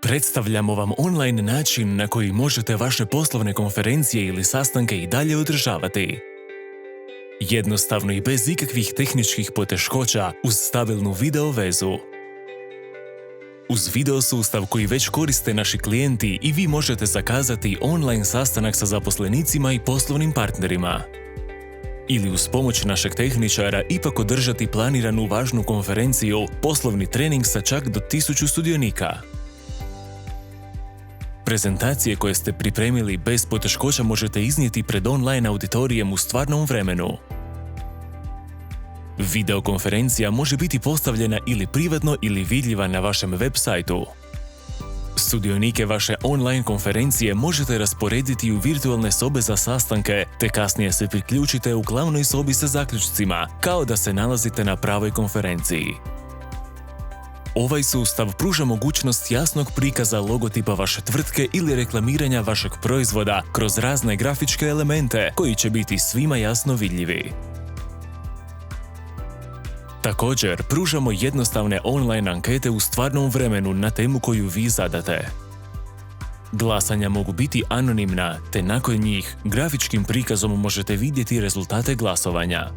Predstavljamo vam online način na koji možete vaše poslovne konferencije ili sastanke i dalje održavati. Jednostavno i bez ikakvih tehničkih poteškoća uz stabilnu video vezu. Uz video sustav koji već koriste naši klijenti i vi možete zakazati online sastanak sa zaposlenicima i poslovnim partnerima. Ili uz pomoć našeg tehničara ipak održati planiranu važnu konferenciju, poslovni trening sa čak do 1000 sudionika. Prezentacije koje ste pripremili bez poteškoća možete iznijeti pred online auditorijem u stvarnom vremenu. Videokonferencija može biti postavljena ili privatno ili vidljiva na vašem web sajtu. Sudionike vaše online konferencije možete rasporediti u virtualne sobe za sastanke, te kasnije se priključite u glavnoj sobi sa zaključcima, kao da se nalazite na pravoj konferenciji. Ovaj sustav pruža mogućnost jasnog prikaza logotipa vaše tvrtke ili reklamiranja vašeg proizvoda kroz razne grafičke elemente koji će biti svima jasno vidljivi. Također, pružamo jednostavne online ankete u stvarnom vremenu na temu koju vi zadate. Glasanja mogu biti anonimna, te nakon njih grafičkim prikazom možete vidjeti rezultate glasovanja.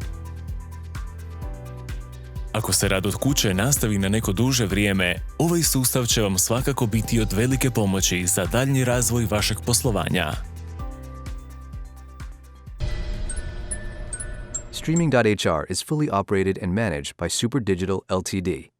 Ako se rad od kuće nastavi na neko duže vrijeme, ovaj sustav će vam svakako biti od velike pomoći za daljnji razvoj vašeg poslovanja. Streaming.hr is fully operated and managed by Super Digital Ltd.